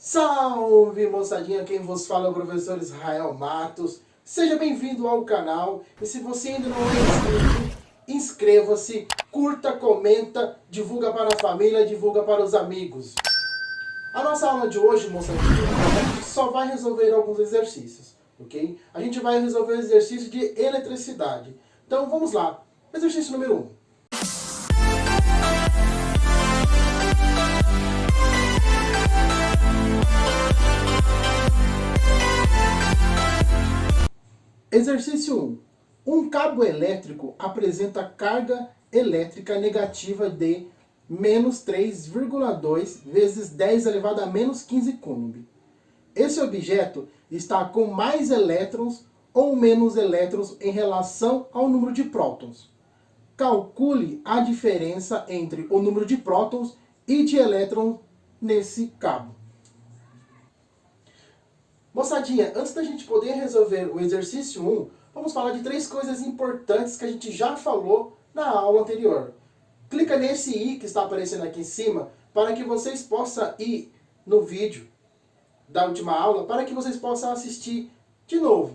Salve moçadinha, quem vos fala é o professor Israel Matos. Seja bem-vindo ao canal e se você ainda não é inscrito, inscreva-se, curta, comenta, divulga para a família, divulga para os amigos. A nossa aula de hoje, moçadinha, a gente só vai resolver alguns exercícios, ok? A gente vai resolver o exercício de eletricidade. Então vamos lá, exercício número 1. Exercício 1. Um cabo elétrico apresenta carga elétrica negativa de menos 3,2 vezes 10 elevado a menos 15 coulomb. Esse objeto está com mais elétrons ou menos elétrons em relação ao número de prótons. Calcule a diferença entre o número de prótons e de elétrons nesse cabo. Moçadinha, antes da gente poder resolver o exercício 1, vamos falar de 3 coisas importantes que a gente já falou na aula anterior. Clica nesse i que está aparecendo aqui em cima para que vocês possam ir no vídeo da última aula, para que vocês possam assistir de novo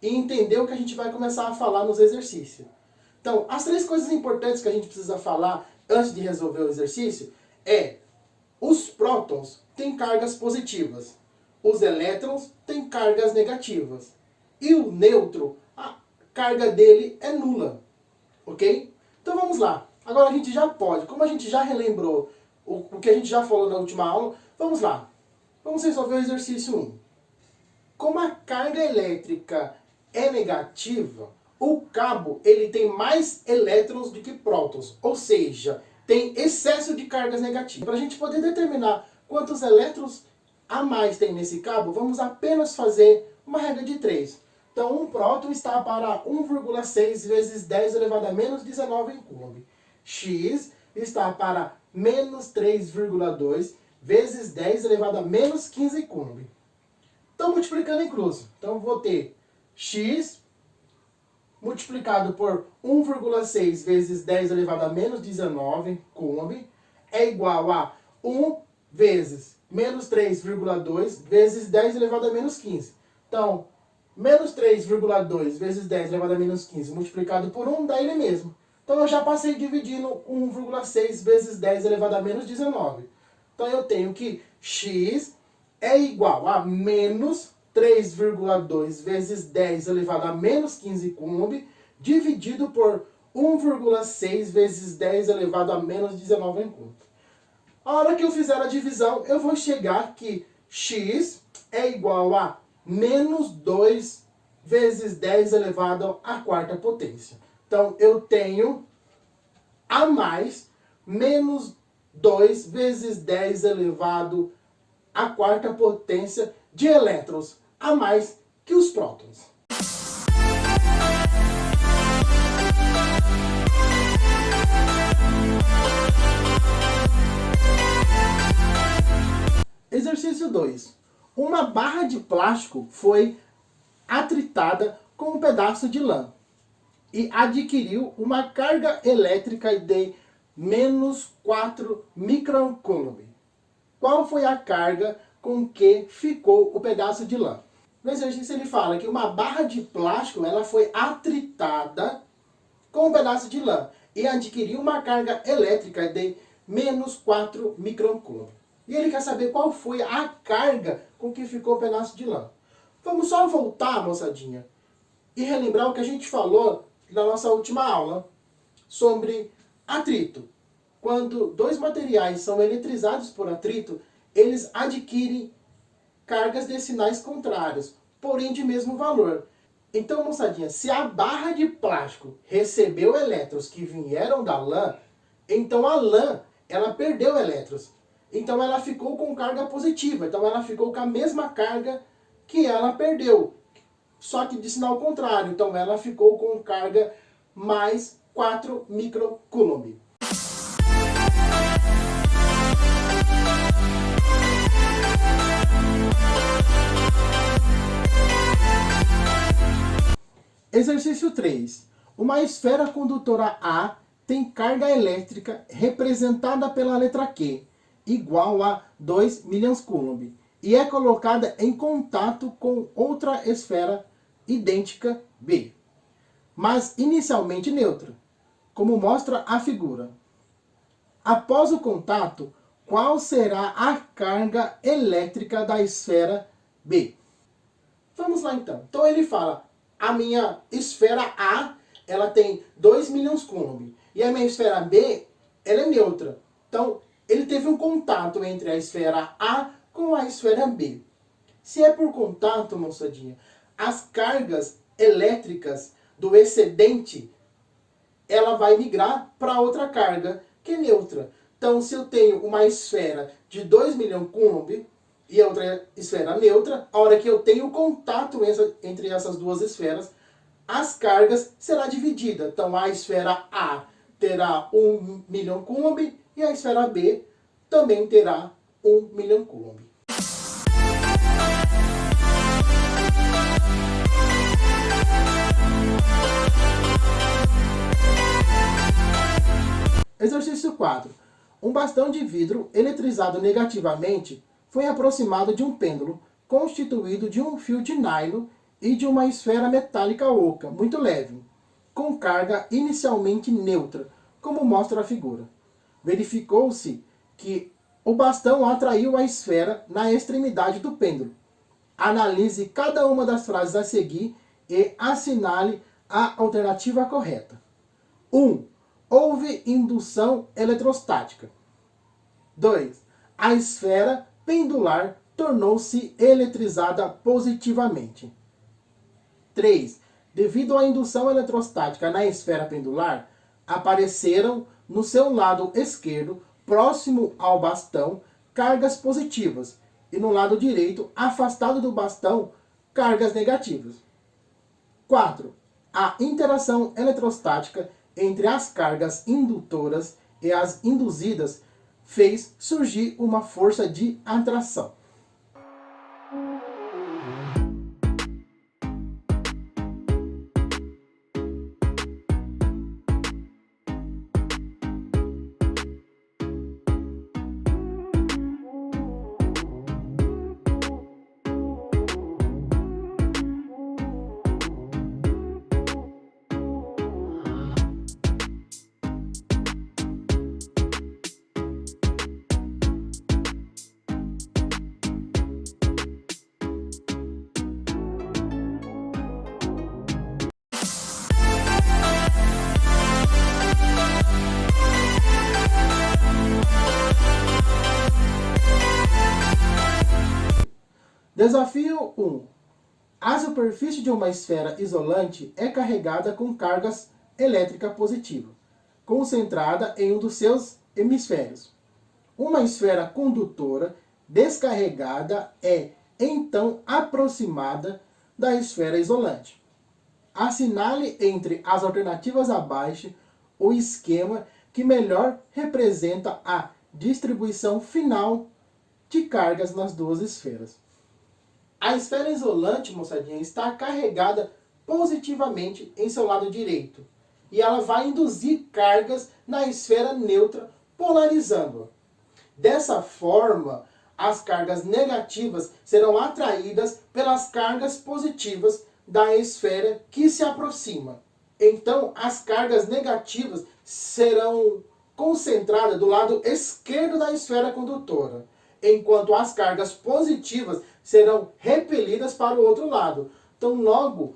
e entender o que a gente vai começar a falar nos exercícios. Então, as 3 coisas importantes que a gente precisa falar antes de resolver o exercício é: os prótons têm cargas positivas. Os elétrons têm cargas negativas. E o nêutron, a carga dele é nula. Ok? Então vamos lá. Agora a gente já pode, como a gente já relembrou o que a gente já falou na última aula, vamos lá. Vamos resolver o exercício 1. Como a carga elétrica é negativa, o cabo ele tem mais elétrons do que prótons. Ou seja, tem excesso de cargas negativas. Para a gente poder determinar quantos elétrons a mais tem nesse cabo, vamos apenas fazer uma regra de 3. Então, um próton está para 1,6 vezes 10 elevado a menos 19 em coulomb. X está para menos 3,2 vezes 10 elevado a menos 15 em coulomb. Então, multiplicando em cruz. Então, vou ter X multiplicado por 1,6 vezes 10 elevado a menos 19 coulomb é igual a 1 vezes menos 3,2 vezes 10 elevado a menos 15. Então, menos 3,2 vezes 10 elevado a menos 15 multiplicado por 1 dá ele mesmo. Então, eu já passei dividindo 1,6 vezes 10 elevado a menos 19. Então, eu tenho que x é igual a menos 3,2 vezes 10 elevado a menos 15 coulomb dividido por 1,6 vezes 10 elevado a menos 19 em coulomb. A hora que eu fizer a divisão, eu vou chegar que x é igual a menos 2 vezes 10 elevado à quarta potência. Então, eu tenho a mais menos 2 vezes 10 elevado à quarta potência de elétrons a mais que os prótons. Exercício 2. Uma barra de plástico foi atritada com um pedaço de lã e adquiriu uma carga elétrica de menos 4 microcoulomb. Qual foi a carga com que ficou o pedaço de lã? No exercício ele fala que uma barra de plástico ela foi atritada com um pedaço de lã e adquiriu uma carga elétrica de menos 4 microcoulomb. E ele quer saber qual foi a carga com que ficou o pedaço de lã. Vamos só voltar, moçadinha, e relembrar o que a gente falou na nossa última aula sobre atrito. Quando 2 materiais são eletrizados por atrito, eles adquirem cargas de sinais contrários, porém de mesmo valor. Então, moçadinha, se a barra de plástico recebeu elétrons que vieram da lã, então a lã ela perdeu elétrons. Então ela ficou com carga positiva. Então ela ficou com a mesma carga que ela perdeu. Só que de sinal contrário. Então ela ficou com carga mais 4 microcoulomb. Exercício 3. Uma esfera condutora A tem carga elétrica representada pela letra Q, igual a 2 millions coulomb, e é colocada em contato com outra esfera idêntica B, mas inicialmente neutra, como mostra a figura. Após o contato, qual será a carga elétrica da esfera B? Vamos lá então. Então ele fala, a minha esfera A, ela tem 2 milhões coulomb, e a minha esfera B, ela é neutra. Então, ele teve um contato entre a esfera A com a esfera B. Se é por contato, moçadinha, as cargas elétricas do excedente, ela vai migrar para outra carga que é neutra. Então, se eu tenho uma esfera de 2 milhões coulomb e a outra esfera neutra, a hora que eu tenho contato entre essas duas esferas, as cargas será dividida. Então, a esfera A terá 1 milhão coulomb e a esfera B também terá 1 milhão coulomb. Exercício 4. Um bastão de vidro eletrizado negativamente foi aproximado de um pêndulo constituído de um fio de nylon e de uma esfera metálica oca, muito leve, com carga inicialmente neutra, como mostra a figura. Verificou-se que o bastão atraiu a esfera na extremidade do pêndulo. Analise cada uma das frases a seguir e assinale a alternativa correta. 1. Houve indução eletrostática. 2. A esfera pendular tornou-se eletrizada positivamente. 3. Devido à indução eletrostática na esfera pendular, apareceram no seu lado esquerdo, próximo ao bastão, cargas positivas, e no lado direito, afastado do bastão, cargas negativas. 4. A interação eletrostática entre as cargas indutoras e as induzidas fez surgir uma força de atração. Desafio 1. A superfície de uma esfera isolante é carregada com cargas elétrica positiva, concentrada em um dos seus hemisférios. Uma esfera condutora descarregada é, então, aproximada da esfera isolante. Assinale entre as alternativas abaixo o esquema que melhor representa a distribuição final de cargas nas duas esferas. A esfera isolante, moçadinha, está carregada positivamente em seu lado direito. E ela vai induzir cargas na esfera neutra, polarizando-a. Dessa forma, as cargas negativas serão atraídas pelas cargas positivas da esfera que se aproxima. Então, as cargas negativas serão concentradas do lado esquerdo da esfera condutora, enquanto as cargas positivas serão repelidas para o outro lado. Então, logo,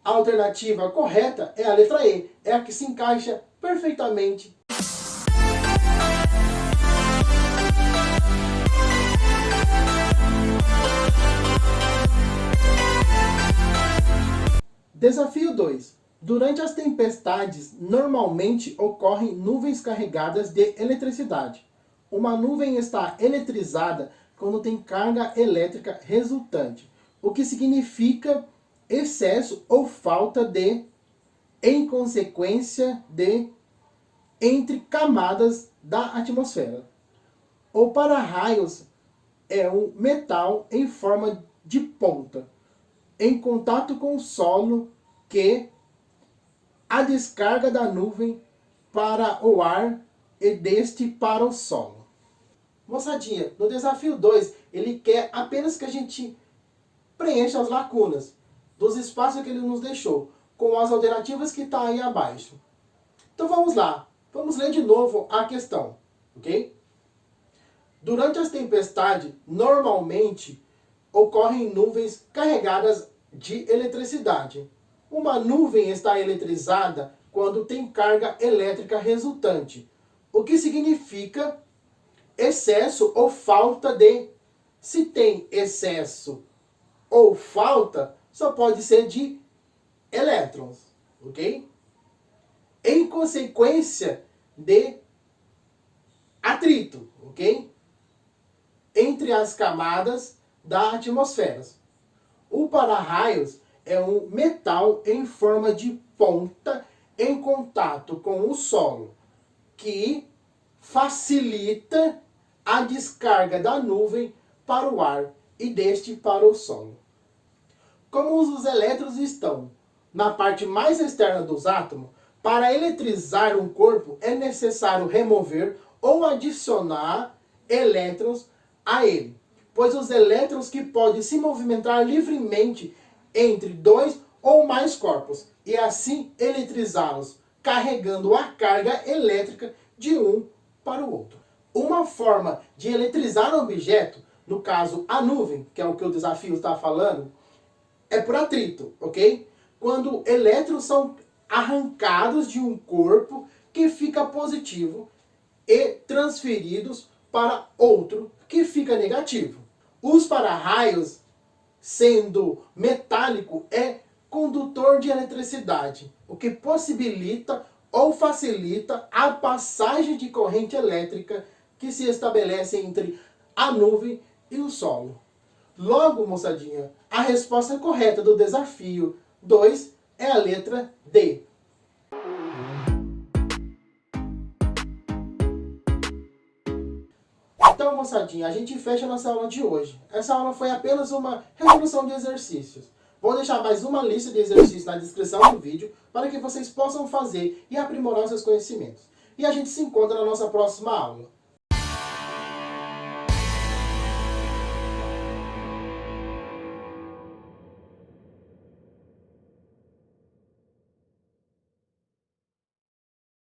a alternativa correta é a letra E, é a que se encaixa perfeitamente. Desafio 2. Durante as tempestades, normalmente ocorrem nuvens carregadas de eletricidade. Uma nuvem está eletrizada quando tem carga elétrica resultante, o que significa excesso ou falta de, em consequência de, entre camadas da atmosfera. O para-raios é um metal em forma de ponta, em contato com o solo, que a descarga da nuvem para o ar e deste para o solo. Moçadinha, no desafio 2, ele quer apenas que a gente preencha as lacunas dos espaços que ele nos deixou, com as alternativas que está aí abaixo. Então vamos lá, vamos ler de novo a questão, ok? Durante as tempestades, normalmente ocorrem nuvens carregadas de eletricidade. Uma nuvem está eletrizada quando tem carga elétrica resultante, o que significa excesso ou falta de. Se tem excesso ou falta, só pode ser de elétrons, ok? Em consequência de atrito, ok? Entre as camadas da atmosfera. O para-raios é um metal em forma de ponta em contato com o solo, que facilita a descarga da nuvem para o ar e deste para o solo. Como os elétrons estão na parte mais externa dos átomos, para eletrizar um corpo é necessário remover ou adicionar elétrons a ele, pois os elétrons que podem se movimentar livremente entre dois ou mais corpos e assim eletrizá-los, carregando a carga elétrica de um para o outro. Uma forma de eletrizar um objeto, no caso a nuvem, que é o que o desafio está falando, é por atrito, ok? Quando elétrons são arrancados de um corpo que fica positivo e transferidos para outro que fica negativo. Os para-raios, sendo metálico, é condutor de eletricidade, o que possibilita ou facilita a passagem de corrente elétrica que se estabelece entre a nuvem e o solo. Logo, moçadinha, a resposta correta do desafio 2 é a letra D. Então, moçadinha, a gente fecha a nossa aula de hoje. Essa aula foi apenas uma resolução de exercícios. Vou deixar mais uma lista de exercícios na descrição do vídeo para que vocês possam fazer e aprimorar seus conhecimentos. E a gente se encontra na nossa próxima aula.